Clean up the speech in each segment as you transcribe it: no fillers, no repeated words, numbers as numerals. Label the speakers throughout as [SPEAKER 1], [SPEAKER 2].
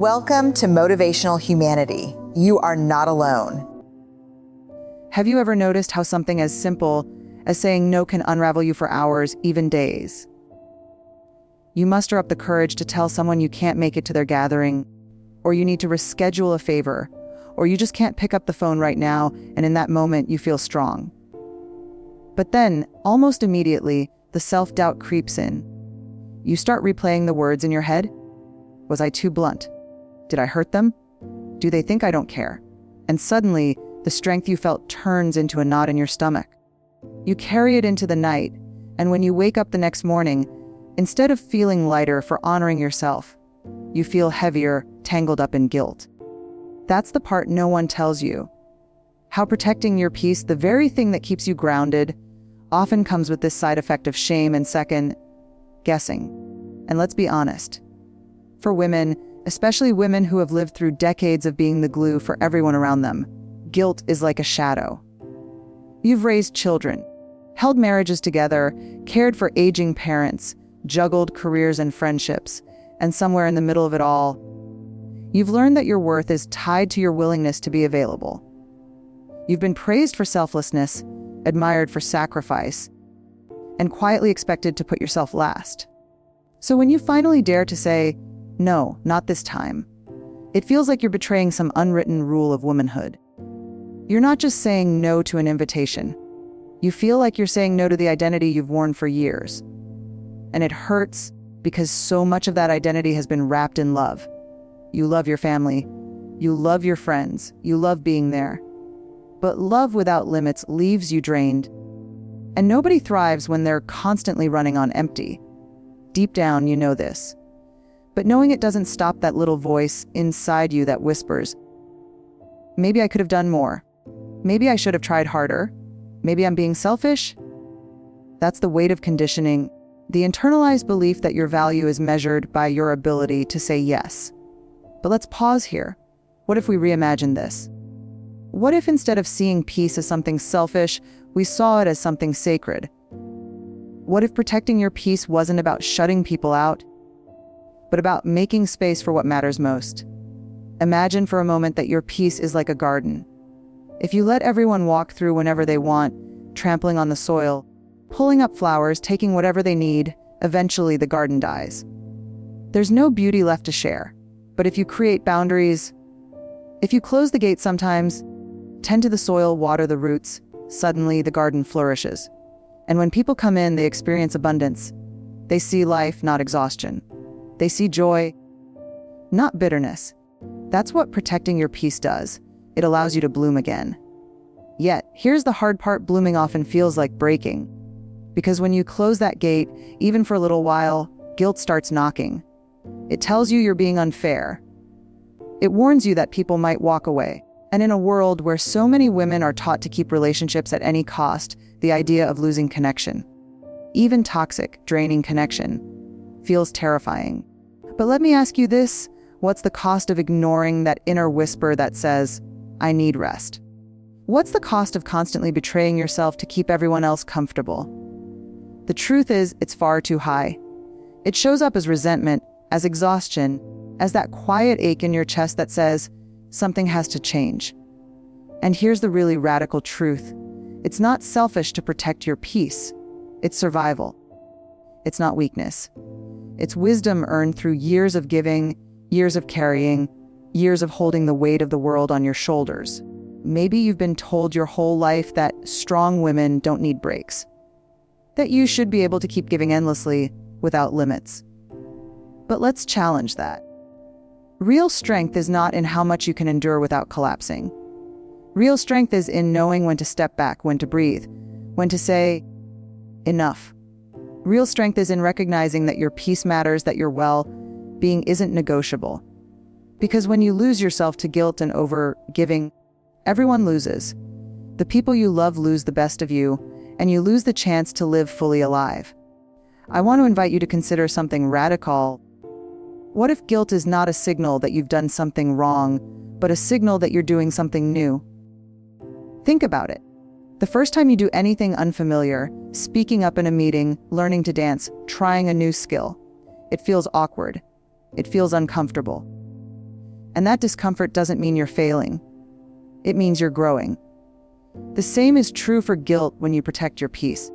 [SPEAKER 1] Welcome to Motivational Humanity. You are not alone.
[SPEAKER 2] Have you ever noticed how something as simple as saying no can unravel you for hours, even days? You muster up the courage to tell someone you can't make it to their gathering, or you need to reschedule a favor, or you just can't pick up the phone right now, and in that moment you feel strong. But then, almost immediately, the self-doubt creeps in. You start replaying the words in your head. Was I too blunt? Did I hurt them? Do they think I don't care? And suddenly, the strength you felt turns into a knot in your stomach. You carry it into the night, and when you wake up the next morning, instead of feeling lighter for honoring yourself, you feel heavier, tangled up in guilt. That's the part no one tells you. How protecting your peace, the very thing that keeps you grounded, often comes with this side effect of shame and second guessing. And let's be honest. For women, especially women who have lived through decades of being the glue for everyone around them, guilt is like a shadow. You've raised children, held marriages together, cared for aging parents, juggled careers and friendships, and somewhere in the middle of it all, you've learned that your worth is tied to your willingness to be available. You've been praised for selflessness, admired for sacrifice, and quietly expected to put yourself last. So when you finally dare to say, "No, not this time," it feels like you're betraying some unwritten rule of womanhood. You're not just saying no to an invitation. You feel like you're saying no to the identity you've worn for years. And it hurts because so much of that identity has been wrapped in love. You love your family. You love your friends. You love being there. But love without limits leaves you drained. And nobody thrives when they're constantly running on empty. Deep down, you know this. But knowing it doesn't stop that little voice inside you that whispers, "Maybe I could have done more. Maybe I should have tried harder. Maybe I'm being selfish." That's the weight of conditioning, the internalized belief that your value is measured by your ability to say yes. But let's pause here. What if we reimagine this? What if instead of seeing peace as something selfish, we saw it as something sacred? What if protecting your peace wasn't about shutting people out, but about making space for what matters most? Imagine for a moment that your peace is like a garden. If you let everyone walk through whenever they want, trampling on the soil, pulling up flowers, taking whatever they need, eventually the garden dies. There's no beauty left to share. But if you create boundaries, if you close the gate sometimes, tend to the soil, water the roots, suddenly the garden flourishes. And when people come in, they experience abundance. They see life, not exhaustion. They see joy, not bitterness. That's what protecting your peace does. It allows you to bloom again. Yet, here's the hard part: blooming often feels like breaking. Because when you close that gate, even for a little while, guilt starts knocking. It tells you you're being unfair. It warns you that people might walk away. And in a world where so many women are taught to keep relationships at any cost, the idea of losing connection, even toxic, draining connection, feels terrifying. But let me ask you this: what's the cost of ignoring that inner whisper that says, "I need rest"? What's the cost of constantly betraying yourself to keep everyone else comfortable? The truth is, it's far too high. It shows up as resentment, as exhaustion, as that quiet ache in your chest that says, something has to change. And here's the really radical truth. It's not selfish to protect your peace. It's survival. It's not weakness. It's wisdom earned through years of giving, years of carrying, years of holding the weight of the world on your shoulders. Maybe you've been told your whole life that strong women don't need breaks, that you should be able to keep giving endlessly without limits. But let's challenge that. Real strength is not in how much you can endure without collapsing. Real strength is in knowing when to step back, when to breathe, when to say, enough. Real strength is in recognizing that your peace matters, that your well-being isn't negotiable. Because when you lose yourself to guilt and over-giving, everyone loses. The people you love lose the best of you, and you lose the chance to live fully alive. I want to invite you to consider something radical. What if guilt is not a signal that you've done something wrong, but a signal that you're doing something new? Think about it. The first time you do anything unfamiliar, speaking up in a meeting, learning to dance, trying a new skill, it feels awkward. It feels uncomfortable. And that discomfort doesn't mean you're failing. It means you're growing. The same is true for guilt when you protect your peace.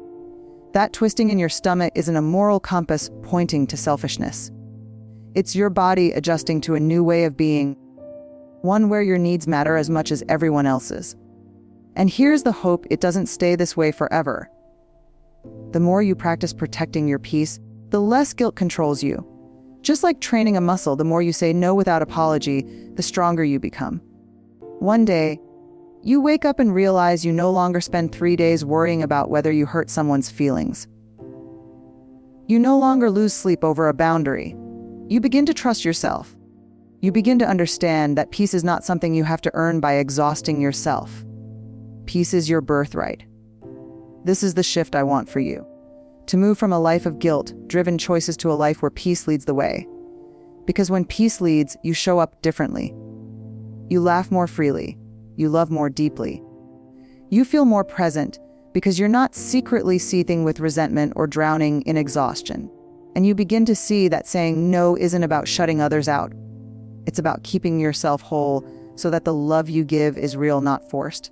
[SPEAKER 2] That twisting in your stomach isn't a moral compass pointing to selfishness. It's your body adjusting to a new way of being, one where your needs matter as much as everyone else's. And here's the hope: it doesn't stay this way forever. The more you practice protecting your peace, the less guilt controls you. Just like training a muscle, the more you say no without apology, the stronger you become. One day, you wake up and realize you no longer spend 3 days worrying about whether you hurt someone's feelings. You no longer lose sleep over a boundary. You begin to trust yourself. You begin to understand that peace is not something you have to earn by exhausting yourself. Peace is your birthright. This is the shift I want for you. To move from a life of guilt-driven choices to a life where peace leads the way. Because when peace leads, you show up differently. You laugh more freely. You love more deeply. You feel more present because you're not secretly seething with resentment or drowning in exhaustion. And you begin to see that saying no isn't about shutting others out. It's about keeping yourself whole so that the love you give is real, not forced.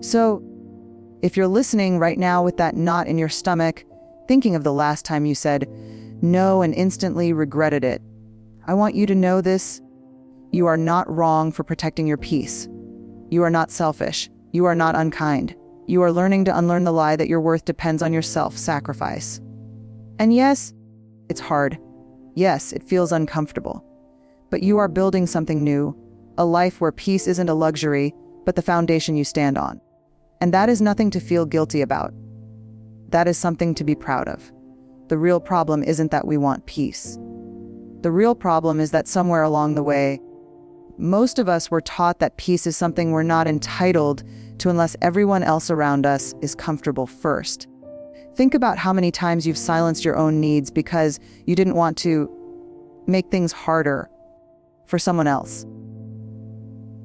[SPEAKER 2] So, if you're listening right now with that knot in your stomach, thinking of the last time you said no and instantly regretted it, I want you to know this: you are not wrong for protecting your peace. You are not selfish. You are not unkind. You are learning to unlearn the lie that your worth depends on your self-sacrifice. And yes, it's hard. Yes, it feels uncomfortable. But you are building something new, a life where peace isn't a luxury, but the foundation you stand on. And that is nothing to feel guilty about. That is something to be proud of. The real problem isn't that we want peace. The real problem is that somewhere along the way, most of us were taught that peace is something we're not entitled to unless everyone else around us is comfortable first. Think about how many times you've silenced your own needs because you didn't want to make things harder for someone else.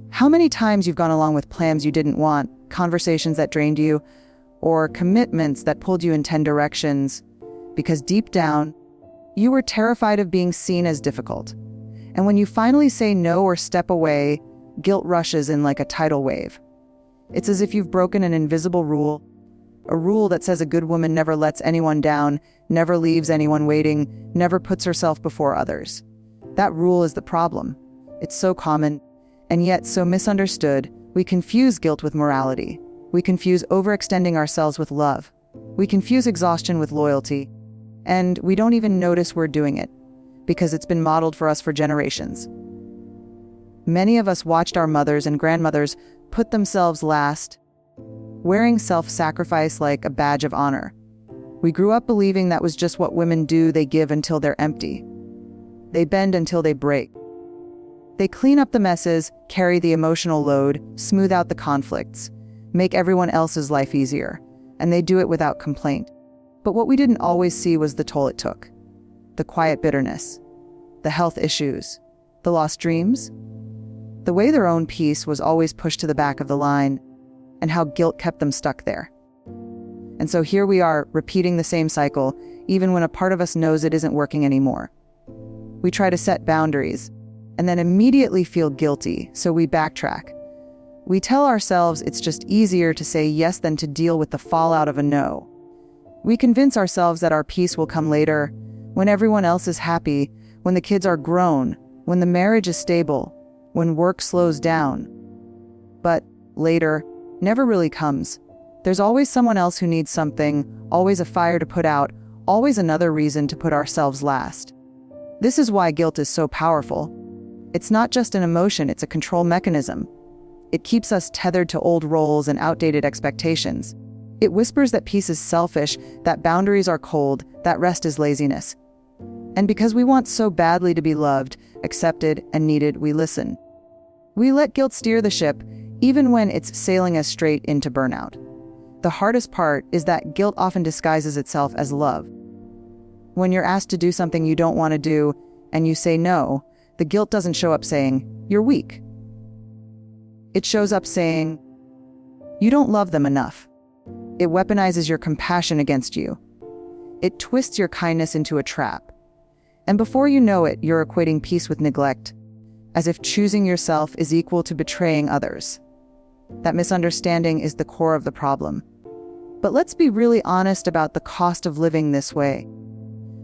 [SPEAKER 2] How many times you've gone along with plans you didn't want, conversations that drained you, or commitments that pulled you in 10 directions, because deep down, you were terrified of being seen as difficult. And when you finally say no or step away, guilt rushes in like a tidal wave. It's as if you've broken an invisible rule, a rule that says a good woman never lets anyone down, never leaves anyone waiting, never puts herself before others. That rule is the problem. It's so common, and yet so misunderstood. We confuse guilt with morality. We confuse overextending ourselves with love. We confuse exhaustion with loyalty. And we don't even notice we're doing it, because it's been modeled for us for generations. Many of us watched our mothers and grandmothers put themselves last, wearing self-sacrifice like a badge of honor. We grew up believing that was just what women do. They give until they're empty. They bend until they break. They clean up the messes, carry the emotional load, smooth out the conflicts, make everyone else's life easier, and they do it without complaint. But what we didn't always see was the toll it took. The quiet bitterness, the health issues, the lost dreams, the way their own peace was always pushed to the back of the line, and how guilt kept them stuck there. And so here we are, repeating the same cycle, even when a part of us knows it isn't working anymore. We try to set boundaries, and then immediately feel guilty, so we backtrack. We tell ourselves it's just easier to say yes than to deal with the fallout of a no. We convince ourselves that our peace will come later, when everyone else is happy, when the kids are grown, when the marriage is stable, when work slows down. But later never really comes. There's always someone else who needs something, always a fire to put out, always another reason to put ourselves last. This is why guilt is so powerful. It's not just an emotion, it's a control mechanism. It keeps us tethered to old roles and outdated expectations. It whispers that peace is selfish, that boundaries are cold, that rest is laziness. And because we want so badly to be loved, accepted, and needed, we listen. We let guilt steer the ship, even when it's sailing us straight into burnout. The hardest part is that guilt often disguises itself as love. When you're asked to do something you don't want to do, and you say no, the guilt doesn't show up saying, "You're weak." It shows up saying, "You don't love them enough." It weaponizes your compassion against you. It twists your kindness into a trap. And before you know it, you're equating peace with neglect, as if choosing yourself is equal to betraying others. That misunderstanding is the core of the problem. But let's be really honest about the cost of living this way.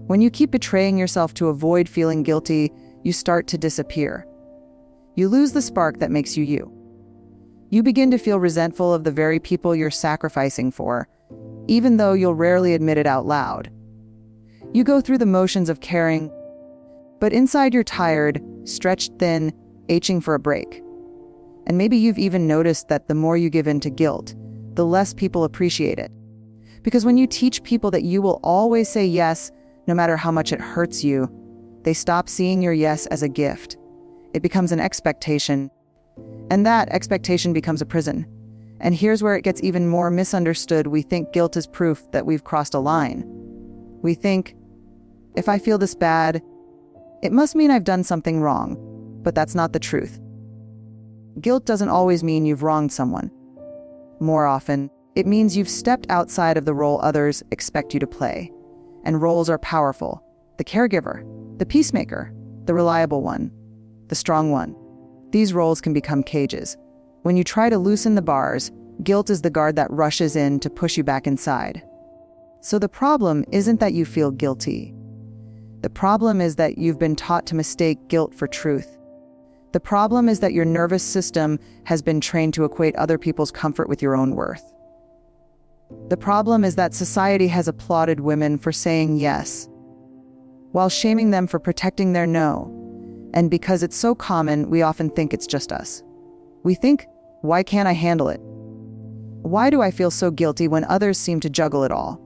[SPEAKER 2] When you keep betraying yourself to avoid feeling guilty, you start to disappear. You lose the spark that makes you you. You begin to feel resentful of the very people you're sacrificing for, even though you'll rarely admit it out loud. You go through the motions of caring, but inside you're tired, stretched thin, aching for a break. And maybe you've even noticed that the more you give in to guilt, the less people appreciate it. Because when you teach people that you will always say yes, no matter how much it hurts you, they stop seeing your yes as a gift. It becomes an expectation. And that expectation becomes a prison. And here's where it gets even more misunderstood. We think guilt is proof that we've crossed a line. We think, if I feel this bad, it must mean I've done something wrong. But that's not the truth. Guilt doesn't always mean you've wronged someone. More often, it means you've stepped outside of the role others expect you to play. And roles are powerful. The caregiver, the peacemaker, the reliable one, the strong one. These roles can become cages. When you try to loosen the bars, guilt is the guard that rushes in to push you back inside. So the problem isn't that you feel guilty. The problem is that you've been taught to mistake guilt for truth. The problem is that your nervous system has been trained to equate other people's comfort with your own worth. The problem is that society has applauded women for saying yes, while shaming them for protecting their no. And because it's so common, we often think it's just us. We think, why can't I handle it? Why do I feel so guilty when others seem to juggle it all?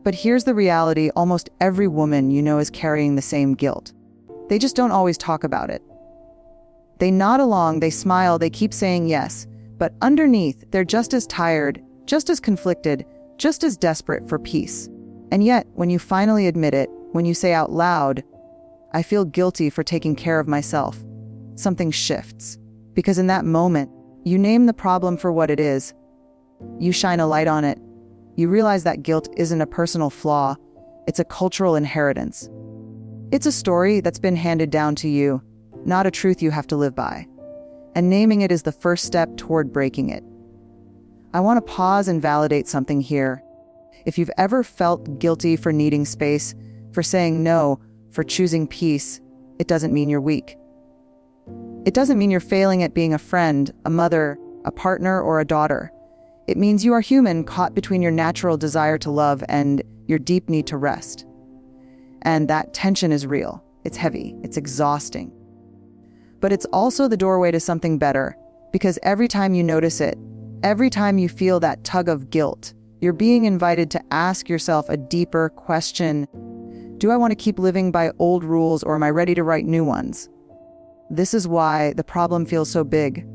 [SPEAKER 2] But here's the reality: almost every woman you know is carrying the same guilt. They just don't always talk about it. They nod along, they smile, they keep saying yes, but underneath, they're just as tired, just as conflicted, just as desperate for peace. And yet, when you finally admit it, when you say out loud, I feel guilty for taking care of myself, something shifts. Because in that moment, you name the problem for what it is. You shine a light on it. You realize that guilt isn't a personal flaw, it's a cultural inheritance. It's a story that's been handed down to you, not a truth you have to live by. And naming it is the first step toward breaking it. I want to pause and validate something here. If you've ever felt guilty for needing space, for saying no, for choosing peace, it doesn't mean you're weak. It doesn't mean you're failing at being a friend, a mother, a partner, or a daughter. It means you are human, caught between your natural desire to love and your deep need to rest. And that tension is real. It's heavy. It's exhausting. But it's also the doorway to something better, because every time you notice it, every time you feel that tug of guilt, you're being invited to ask yourself a deeper question. Do I want to keep living by old rules, or am I ready to write new ones? This is why the problem feels so big.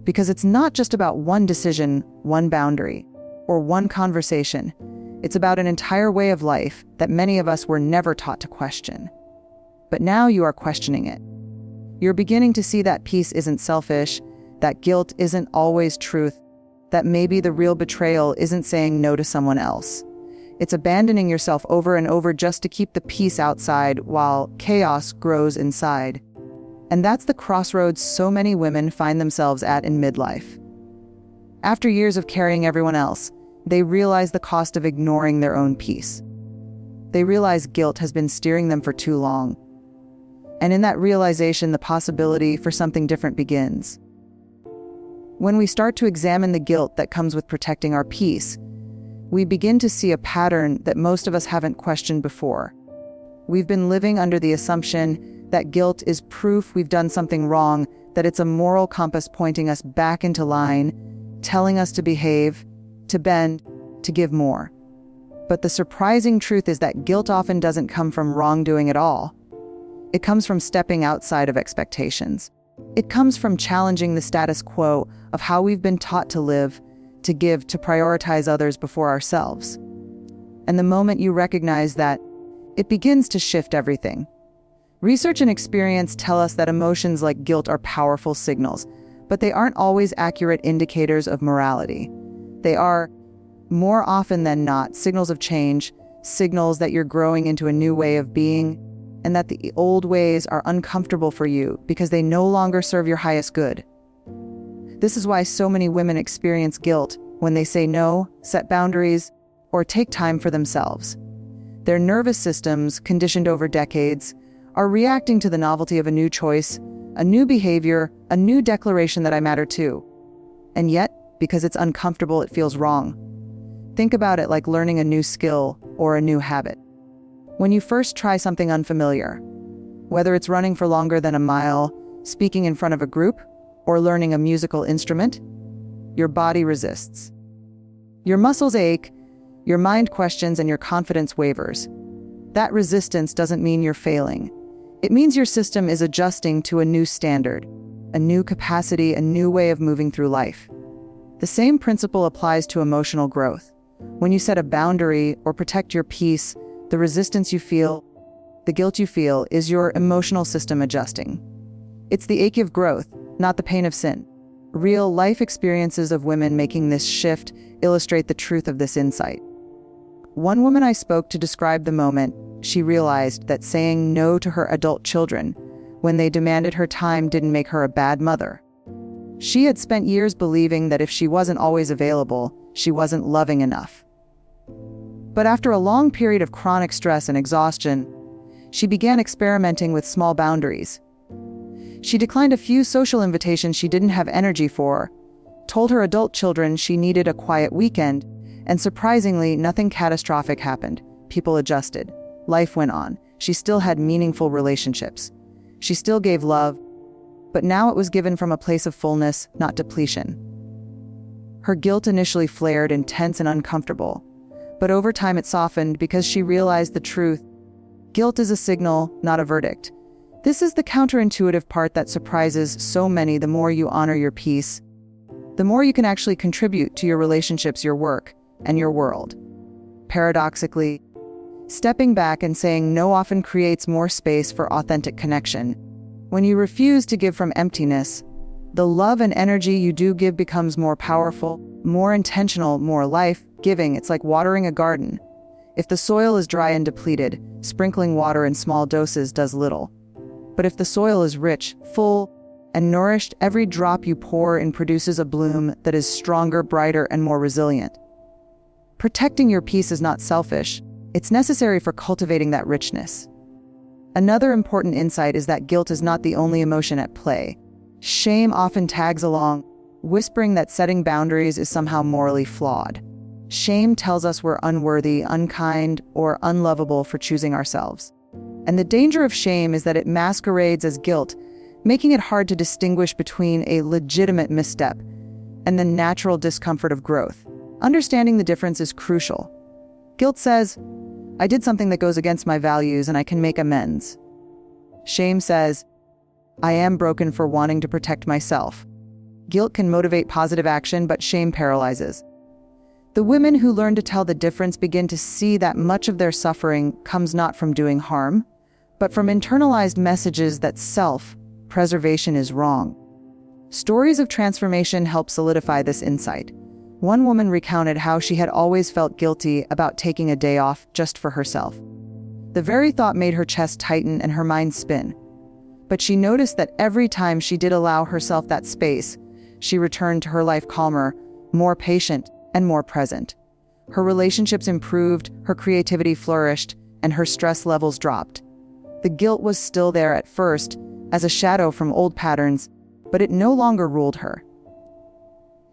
[SPEAKER 2] Because it's not just about one decision, one boundary, or one conversation. It's about an entire way of life that many of us were never taught to question. But now you are questioning it. You're beginning to see that peace isn't selfish, that guilt isn't always truth, that maybe the real betrayal isn't saying no to someone else. It's abandoning yourself over and over just to keep the peace outside while chaos grows inside. And that's the crossroads so many women find themselves at in midlife. After years of carrying everyone else, they realize the cost of ignoring their own peace. They realize guilt has been steering them for too long. And in that realization, the possibility for something different begins. When we start to examine the guilt that comes with protecting our peace, we begin to see a pattern that most of us haven't questioned before. We've been living under the assumption that guilt is proof we've done something wrong, that it's a moral compass pointing us back into line, telling us to behave, to bend, to give more. But the surprising truth is that guilt often doesn't come from wrongdoing at all. It comes from stepping outside of expectations. It comes from challenging the status quo of how we've been taught to live, to give, to prioritize others before ourselves. And the moment you recognize that, it begins to shift everything. Research and experience tell us that emotions like guilt are powerful signals, but they aren't always accurate indicators of morality. They are, more often than not, signals of change, signals that you're growing into a new way of being. and that the old ways are uncomfortable for you because they no longer serve your highest good. This is why so many women experience guilt when they say no, set boundaries, or take time for themselves. Their nervous systems, conditioned over decades, are reacting to the novelty of a new choice, a new behavior, a new declaration that I matter too. And yet, because it's uncomfortable, it feels wrong. Think about it like learning a new skill or a new habit. When you first try something unfamiliar, whether it's running for longer than a mile, speaking in front of a group, or learning a musical instrument, your body resists. Your muscles ache, your mind questions, and your confidence wavers. That resistance doesn't mean you're failing. It means your system is adjusting to a new standard, a new capacity, a new way of moving through life. The same principle applies to emotional growth. When you set a boundary or protect your peace, the resistance you feel, the guilt you feel, is your emotional system adjusting. It's the ache of growth, not the pain of sin. Real life experiences of women making this shift illustrate the truth of this insight. One woman I spoke to described the moment she realized that saying no to her adult children when they demanded her time didn't make her a bad mother. She had spent years believing that if she wasn't always available, she wasn't loving enough. But after a long period of chronic stress and exhaustion, she began experimenting with small boundaries. She declined a few social invitations she didn't have energy for, told her adult children she needed a quiet weekend, and surprisingly, nothing catastrophic happened. People adjusted. Life went on. She still had meaningful relationships. She still gave love, but now it was given from a place of fullness, not depletion. Her guilt initially flared, intense and uncomfortable, but over time it softened because she realized the truth. Guilt is a signal, not a verdict. This is the counterintuitive part that surprises so many. The more you honor your peace, the more you can actually contribute to your relationships, your work, and your world. Paradoxically, stepping back and saying no often creates more space for authentic connection. When you refuse to give from emptiness, the love and energy you do give becomes more powerful, more intentional, more life-giving. It's like watering a garden. If the soil is dry and depleted, sprinkling water in small doses does little. But if the soil is rich, full, and nourished, every drop you pour in produces a bloom that is stronger, brighter, and more resilient. Protecting your peace is not selfish. It's necessary for cultivating that richness. Another important insight is that guilt is not the only emotion at play. Shame often tags along, whispering that setting boundaries is somehow morally flawed. Shame tells us we're unworthy, unkind, or unlovable for choosing ourselves. And the danger of shame is that it masquerades as guilt, making it hard to distinguish between a legitimate misstep and the natural discomfort of growth. Understanding the difference is crucial. Guilt says, I did something that goes against my values and I can make amends. Shame says, I am broken for wanting to protect myself. Guilt can motivate positive action, but shame paralyzes. The women who learn to tell the difference begin to see that much of their suffering comes not from doing harm, but from internalized messages that self-preservation is wrong. Stories of transformation help solidify this insight. One woman recounted how she had always felt guilty about taking a day off just for herself. The very thought made her chest tighten and her mind spin. But she noticed that every time she did allow herself that space, she returned to her life calmer, more patient, and more present. Her relationships improved, her creativity flourished, and her stress levels dropped. The guilt was still there at first, as a shadow from old patterns, but it no longer ruled her.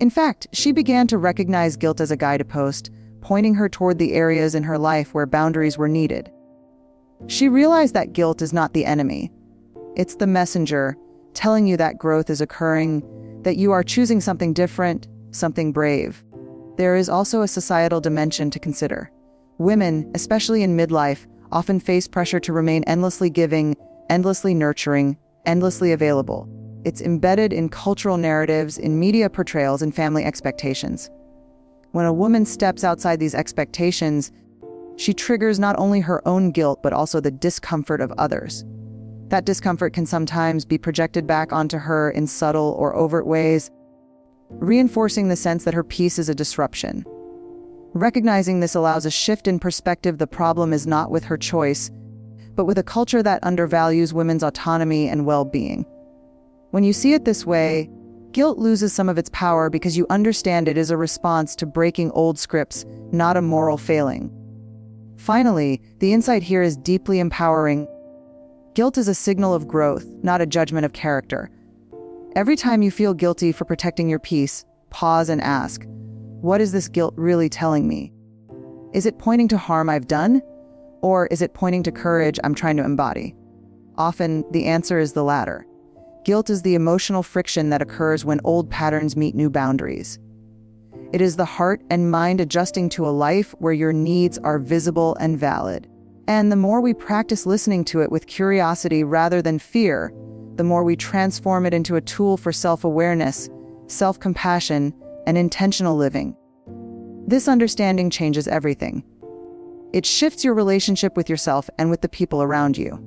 [SPEAKER 2] In fact, she began to recognize guilt as a guidepost, pointing her toward the areas in her life where boundaries were needed. She realized that guilt is not the enemy. It's the messenger, telling you that growth is occurring, that you are choosing something different, something brave. There is also a societal dimension to consider. Women, especially in midlife, often face pressure to remain endlessly giving, endlessly nurturing, endlessly available. It's embedded in cultural narratives, in media portrayals, and family expectations. When a woman steps outside these expectations, she triggers not only her own guilt, but also the discomfort of others. That discomfort can sometimes be projected back onto her in subtle or overt ways, reinforcing the sense that her peace is a disruption. Recognizing this allows a shift in perspective. The problem is not with her choice, but with a culture that undervalues women's autonomy and well-being. When you see it this way, guilt loses some of its power because you understand it is a response to breaking old scripts, not a moral failing. Finally, the insight here is deeply empowering. Guilt is a signal of growth, not a judgment of character. Every time you feel guilty for protecting your peace, pause and ask, what is this guilt really telling me? Is it pointing to harm I've done? Or is it pointing to courage I'm trying to embody? Often, the answer is the latter. Guilt is the emotional friction that occurs when old patterns meet new boundaries. It is the heart and mind adjusting to a life where your needs are visible and valid. And the more we practice listening to it with curiosity rather than fear, the more we transform it into a tool for self-awareness, self-compassion, and intentional living. This understanding changes everything. It shifts your relationship with yourself and with the people around you.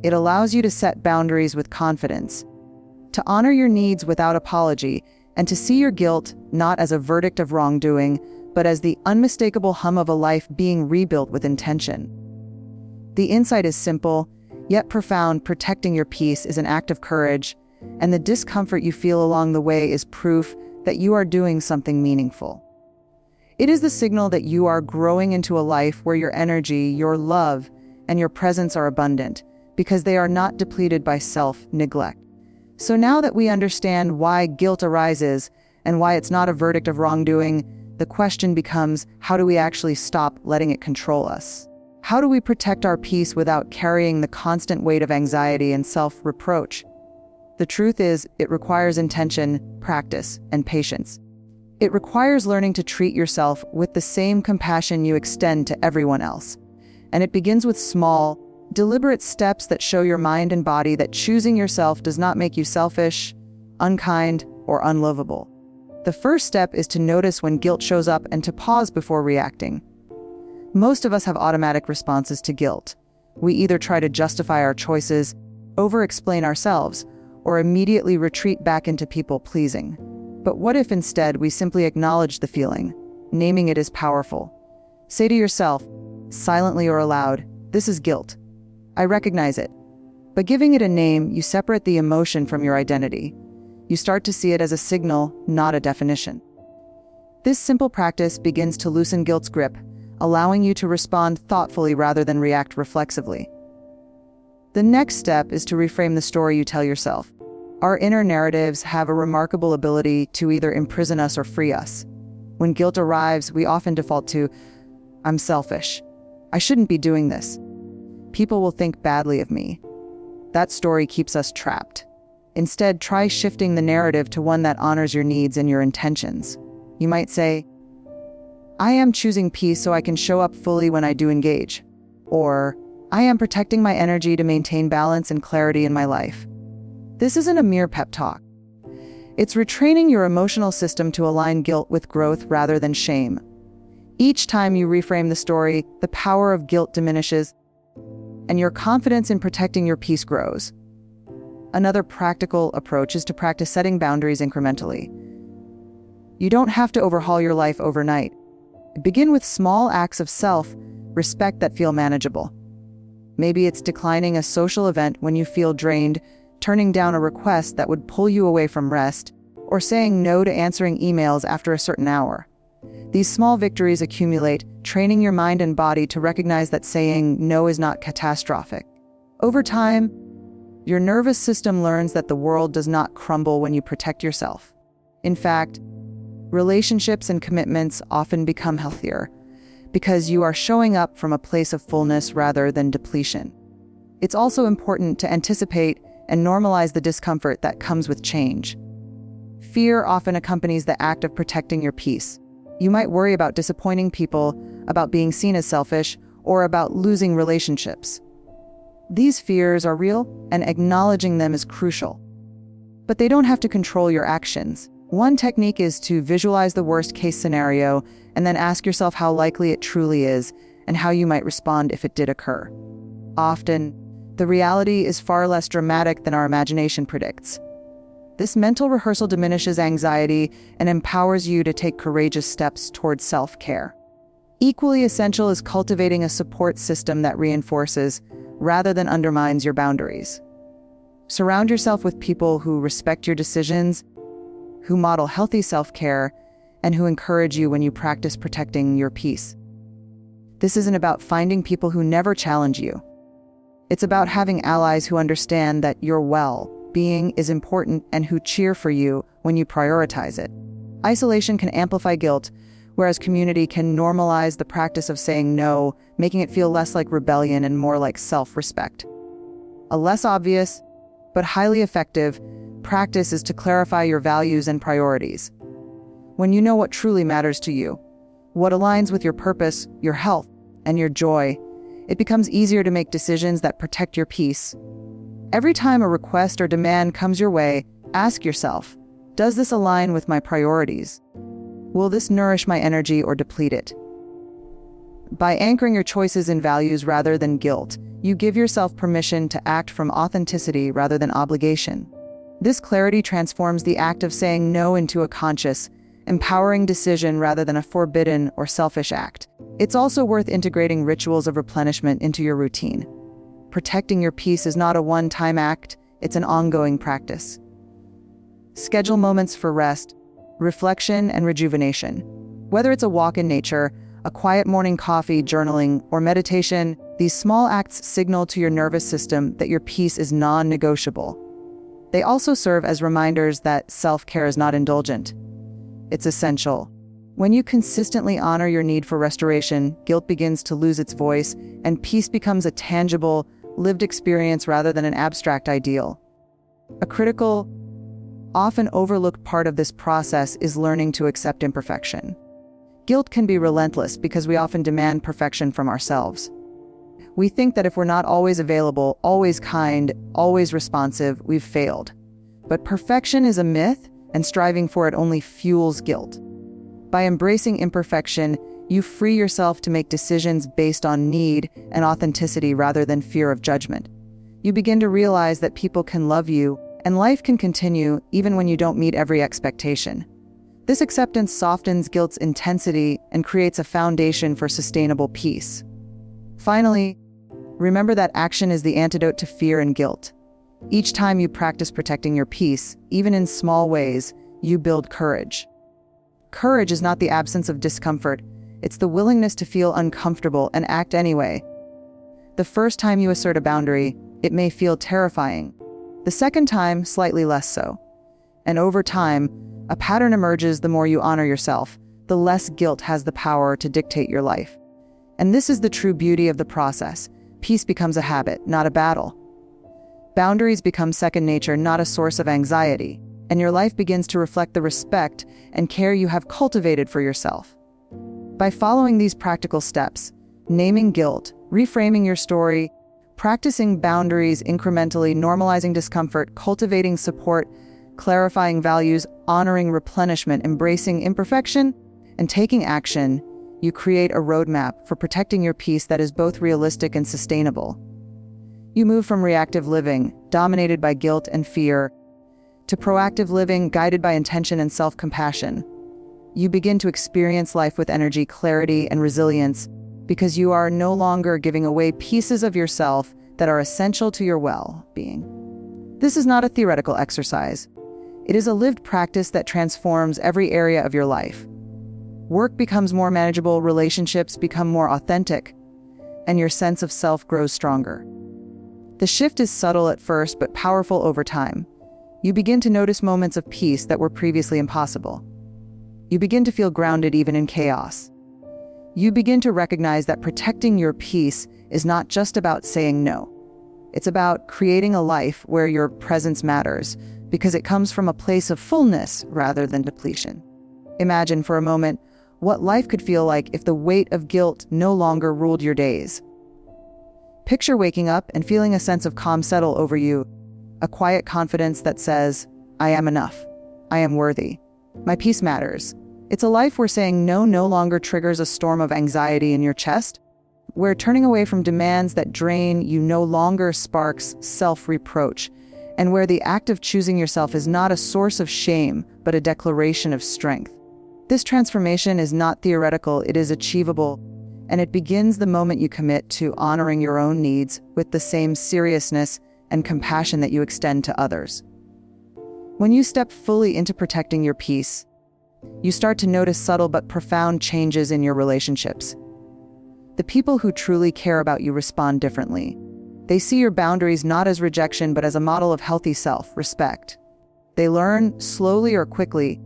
[SPEAKER 2] It allows you to set boundaries with confidence, to honor your needs without apology, and to see your guilt not as a verdict of wrongdoing, but as the unmistakable hum of a life being rebuilt with intention. The insight is simple, yet profound. Protecting your peace is an act of courage, and the discomfort you feel along the way is proof that you are doing something meaningful. It is the signal that you are growing into a life where your energy, your love, and your presence are abundant, because they are not depleted by self-neglect. So now that we understand why guilt arises and why it's not a verdict of wrongdoing, the question becomes, how do we actually stop letting it control us? How do we protect our peace without carrying the constant weight of anxiety and self-reproach? The truth is, it requires intention, practice, and patience. It requires learning to treat yourself with the same compassion you extend to everyone else. And it begins with small, deliberate steps that show your mind and body that choosing yourself does not make you selfish, unkind, or unlovable. The first step is to notice when guilt shows up and to pause before reacting. Most of us have automatic responses to guilt. We either try to justify our choices, over-explain ourselves, or immediately retreat back into people-pleasing. But what if instead we simply acknowledge the feeling? Naming it is powerful. Say to yourself, silently or aloud, this is guilt. I recognize it. By giving it a name, you separate the emotion from your identity. You start to see it as a signal, not a definition. This simple practice begins to loosen guilt's grip, allowing you to respond thoughtfully rather than react reflexively. The next step is to reframe the story you tell yourself. Our inner narratives have a remarkable ability to either imprison us or free us. When guilt arrives, we often default to, I'm selfish. I shouldn't be doing this. People will think badly of me. That story keeps us trapped. Instead, try shifting the narrative to one that honors your needs and your intentions. You might say, I am choosing peace so I can show up fully when I do engage. Or, I am protecting my energy to maintain balance and clarity in my life. This isn't a mere pep talk. It's retraining your emotional system to align guilt with growth rather than shame. Each time you reframe the story, the power of guilt diminishes, and your confidence in protecting your peace grows. Another practical approach is to practice setting boundaries incrementally. You don't have to overhaul your life overnight. Begin with small acts of self-respect that feel manageable. Maybe it's declining a social event when you feel drained, turning down a request that would pull you away from rest, or saying no to answering emails after a certain hour. These small victories accumulate, training your mind and body to recognize that saying no is not catastrophic. Over time, your nervous system learns that the world does not crumble when you protect yourself. In fact, relationships and commitments often become healthier because you are showing up from a place of fullness rather than depletion. It's also important to anticipate and normalize the discomfort that comes with change. Fear often accompanies the act of protecting your peace. You might worry about disappointing people, about being seen as selfish, or about losing relationships. These fears are real, and acknowledging them is crucial. But they don't have to control your actions. One technique is to visualize the worst-case scenario and then ask yourself how likely it truly is and how you might respond if it did occur. Often, the reality is far less dramatic than our imagination predicts. This mental rehearsal diminishes anxiety and empowers you to take courageous steps towards self-care. Equally essential is cultivating a support system that reinforces, rather than undermines, your boundaries. Surround yourself with people who respect your decisions, who model healthy self-care, and who encourage you when you practice protecting your peace. This isn't about finding people who never challenge you. It's about having allies who understand that your well-being is important and who cheer for you when you prioritize it. Isolation can amplify guilt, whereas community can normalize the practice of saying no, making it feel less like rebellion and more like self-respect. A less obvious, but highly effective, practice is to clarify your values and priorities. When you know what truly matters to you, what aligns with your purpose, your health, and your joy, it becomes easier to make decisions that protect your peace. Every time a request or demand comes your way, ask yourself, does this align with my priorities? Will this nourish my energy or deplete it? By anchoring your choices in values rather than guilt, you give yourself permission to act from authenticity rather than obligation. This clarity transforms the act of saying no into a conscious, empowering decision rather than a forbidden or selfish act. It's also worth integrating rituals of replenishment into your routine. Protecting your peace is not a one-time act, it's an ongoing practice. Schedule moments for rest, reflection, and rejuvenation. Whether it's a walk in nature, a quiet morning coffee, journaling, or meditation, these small acts signal to your nervous system that your peace is non-negotiable. They also serve as reminders that self-care is not indulgent. It's essential. When you consistently honor your need for restoration, guilt begins to lose its voice, and peace becomes a tangible, lived experience rather than an abstract ideal. A critical, often overlooked part of this process is learning to accept imperfection. Guilt can be relentless because we often demand perfection from ourselves. We think that if we're not always available, always kind, always responsive, we've failed. But perfection is a myth, and striving for it only fuels guilt. By embracing imperfection, you free yourself to make decisions based on need and authenticity rather than fear of judgment. You begin to realize that people can love you, and life can continue even when you don't meet every expectation. This acceptance softens guilt's intensity and creates a foundation for sustainable peace. Finally, remember that action is the antidote to fear and guilt. Each time you practice protecting your peace, even in small ways, you build courage. Courage is not the absence of discomfort, it's the willingness to feel uncomfortable and act anyway. The first time you assert a boundary, it may feel terrifying. The second time, slightly less so. And over time, a pattern emerges. The more you honor yourself, the less guilt has the power to dictate your life. And this is the true beauty of the process. Peace becomes a habit, not a battle. Boundaries become second nature, not a source of anxiety, and your life begins to reflect the respect and care you have cultivated for yourself. By following these practical steps, naming guilt, reframing your story, practicing boundaries incrementally, normalizing discomfort, cultivating support, clarifying values, honoring replenishment, embracing imperfection, and taking action, you create a roadmap for protecting your peace that is both realistic and sustainable. You move from reactive living, dominated by guilt and fear, to proactive living, guided by intention and self-compassion. You begin to experience life with energy, clarity, and resilience because you are no longer giving away pieces of yourself that are essential to your well-being. This is not a theoretical exercise. It is a lived practice that transforms every area of your life. Work becomes more manageable, relationships become more authentic, and your sense of self grows stronger. The shift is subtle at first, but powerful over time. You begin to notice moments of peace that were previously impossible. You begin to feel grounded even in chaos. You begin to recognize that protecting your peace is not just about saying no. It's about creating a life where your presence matters, because it comes from a place of fullness rather than depletion. Imagine for a moment what life could feel like if the weight of guilt no longer ruled your days. Picture waking up and feeling a sense of calm settle over you, a quiet confidence that says, I am enough. I am worthy. My peace matters. It's a life where saying no longer triggers a storm of anxiety in your chest, where turning away from demands that drain you no longer sparks self-reproach, and where the act of choosing yourself is not a source of shame, but a declaration of strength. This transformation is not theoretical, it is achievable. And it begins the moment you commit to honoring your own needs with the same seriousness and compassion that you extend to others. When you step fully into protecting your peace, you start to notice subtle but profound changes in your relationships. The people who truly care about you respond differently. They see your boundaries not as rejection, but as a model of healthy self-respect. They learn, slowly or quickly,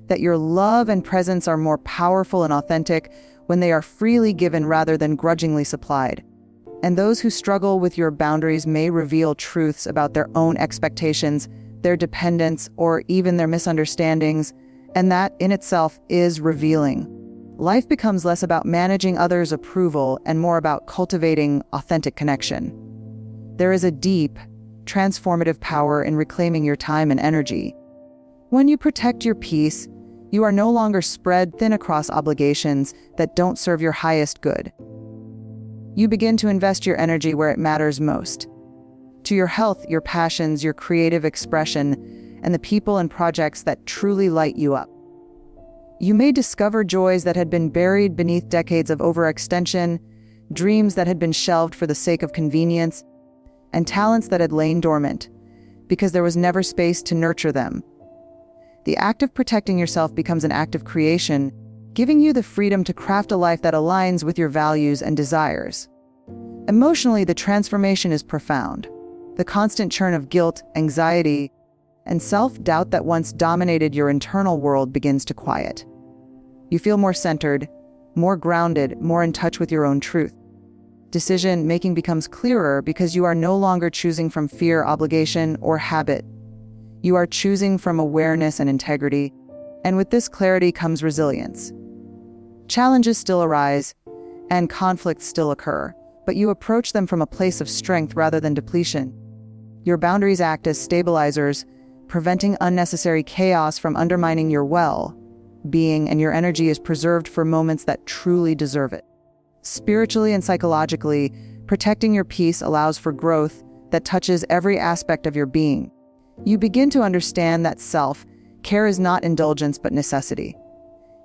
[SPEAKER 2] that your love and presence are more powerful and authentic when they are freely given rather than grudgingly supplied. And those who struggle with your boundaries may reveal truths about their own expectations, their dependence, or even their misunderstandings, and that in itself is revealing. Life becomes less about managing others' approval and more about cultivating authentic connection. There is a deep, transformative power in reclaiming your time and energy. When you protect your peace, you are no longer spread thin across obligations that don't serve your highest good. You begin to invest your energy where it matters most. To your health, your passions, your creative expression, and the people and projects that truly light you up. You may discover joys that had been buried beneath decades of overextension, dreams that had been shelved for the sake of convenience, and talents that had lain dormant because there was never space to nurture them. The act of protecting yourself becomes an act of creation, giving you the freedom to craft a life that aligns with your values and desires. Emotionally, the transformation is profound. The constant churn of guilt, anxiety, and self-doubt that once dominated your internal world begins to quiet. You feel more centered, more grounded, more in touch with your own truth. Decision-making becomes clearer because you are no longer choosing from fear, obligation, or habit. You are choosing from awareness and integrity, and with this clarity comes resilience. Challenges still arise, and conflicts still occur, but you approach them from a place of strength rather than depletion. Your boundaries act as stabilizers, preventing unnecessary chaos from undermining your well-being, and your energy is preserved for moments that truly deserve it. Spiritually and psychologically, protecting your peace allows for growth that touches every aspect of your being. You begin to understand that self-care is not indulgence but necessity.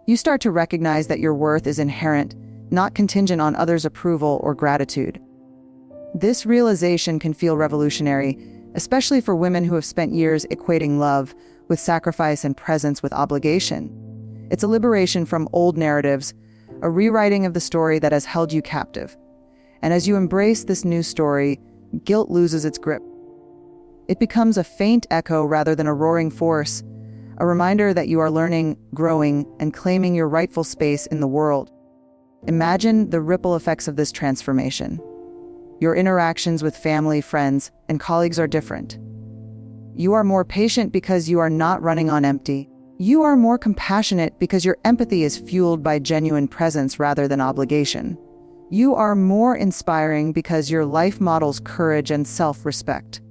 [SPEAKER 2] You start to recognize that your worth is inherent, not contingent on others' approval or gratitude. This realization can feel revolutionary, especially for women who have spent years equating love with sacrifice and presence with obligation. It's a liberation from old narratives, a rewriting of the story that has held you captive. And as you embrace this new story, guilt loses its grip. It becomes a faint echo rather than a roaring force, a reminder that you are learning, growing, and claiming your rightful space in the world. Imagine the ripple effects of this transformation. Your interactions with family, friends, and colleagues are different. You are more patient because you are not running on empty. You are more compassionate because your empathy is fueled by genuine presence rather than obligation. You are more inspiring because your life models courage and self-respect.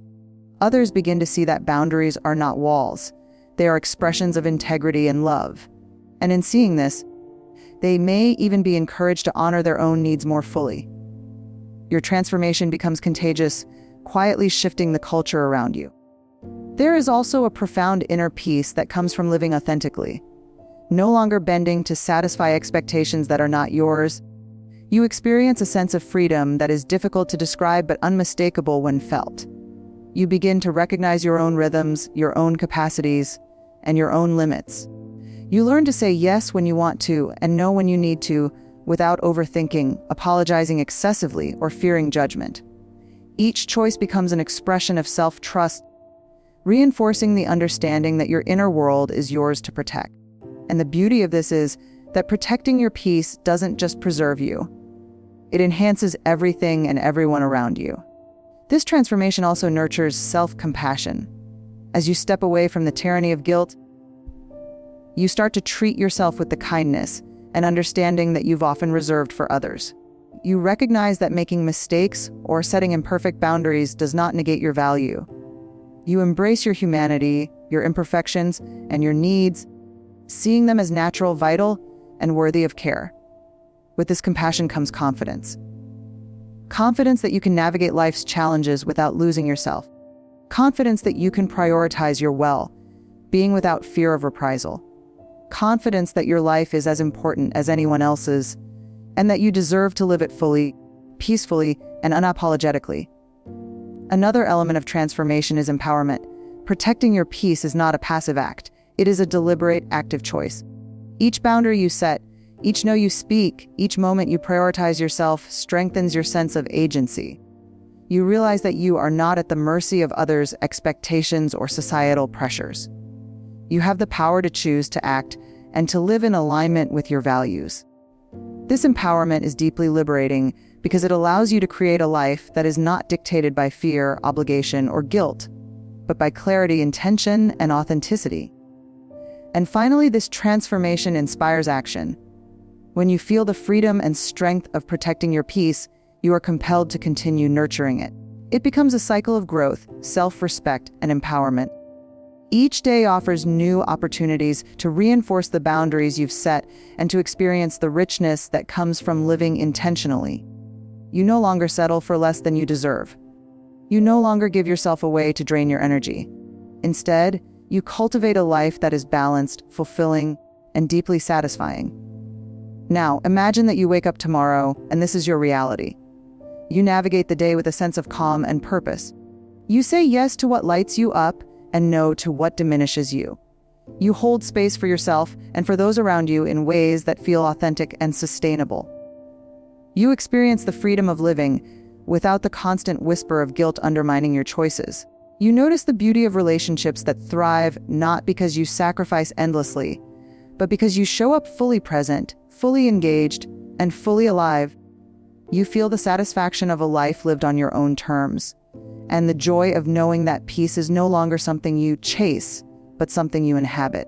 [SPEAKER 2] Others begin to see that boundaries are not walls. They are expressions of integrity and love. And in seeing this, they may even be encouraged to honor their own needs more fully. Your transformation becomes contagious, quietly shifting the culture around you. There is also a profound inner peace that comes from living authentically. No longer bending to satisfy expectations that are not yours, you experience a sense of freedom that is difficult to describe but unmistakable when felt. You begin to recognize your own rhythms, your own capacities, and your own limits. You learn to say yes when you want to and no when you need to, without overthinking, apologizing excessively, or fearing judgment. Each choice becomes an expression of self-trust, reinforcing the understanding that your inner world is yours to protect. And the beauty of this is that protecting your peace doesn't just preserve you. It enhances everything and everyone around you. This transformation also nurtures self-compassion. As you step away from the tyranny of guilt, you start to treat yourself with the kindness and understanding that you've often reserved for others. You recognize that making mistakes or setting imperfect boundaries does not negate your value. You embrace your humanity, your imperfections, and your needs, seeing them as natural, vital, and worthy of care. With this compassion comes confidence. Confidence that you can navigate life's challenges without losing yourself. Confidence that you can prioritize your well-being without fear of reprisal. Confidence that your life is as important as anyone else's, and that you deserve to live it fully, peacefully, and unapologetically. Another element of transformation is empowerment. Protecting your peace is not a passive act. It is a deliberate, active choice. Each boundary you set, each no you speak, each moment you prioritize yourself strengthens your sense of agency. You realize that you are not at the mercy of others' expectations or societal pressures. You have the power to choose to act and to live in alignment with your values. This empowerment is deeply liberating because it allows you to create a life that is not dictated by fear, obligation, or guilt, but by clarity, intention, and authenticity. And finally, this transformation inspires action. When you feel the freedom and strength of protecting your peace, you are compelled to continue nurturing it. It becomes a cycle of growth, self-respect, and empowerment. Each day offers new opportunities to reinforce the boundaries you've set and to experience the richness that comes from living intentionally. You no longer settle for less than you deserve. You no longer give yourself away to drain your energy. Instead, you cultivate a life that is balanced, fulfilling, and deeply satisfying. Now, imagine that you wake up tomorrow and this is your reality. You navigate the day with a sense of calm and purpose. You say yes to what lights you up and no to what diminishes you. You hold space for yourself and for those around you in ways that feel authentic and sustainable. You experience the freedom of living without the constant whisper of guilt undermining your choices. You notice the beauty of relationships that thrive not because you sacrifice endlessly, but because you show up fully present, fully engaged, and fully alive. You feel the satisfaction of a life lived on your own terms, and the joy of knowing that peace is no longer something you chase, but something you inhabit.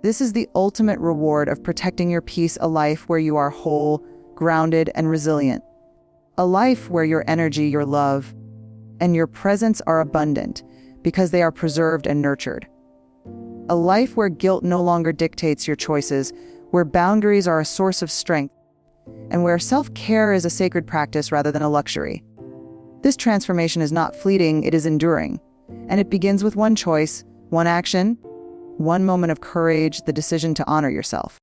[SPEAKER 2] This is the ultimate reward of protecting your peace, a life where you are whole, grounded, and resilient. A life where your energy, your love, and your presence are abundant because they are preserved and nurtured. A life where guilt no longer dictates your choices, where boundaries are a source of strength, and where self-care is a sacred practice rather than a luxury. This transformation is not fleeting, it is enduring. And it begins with one choice, one action, one moment of courage, the decision to honor yourself.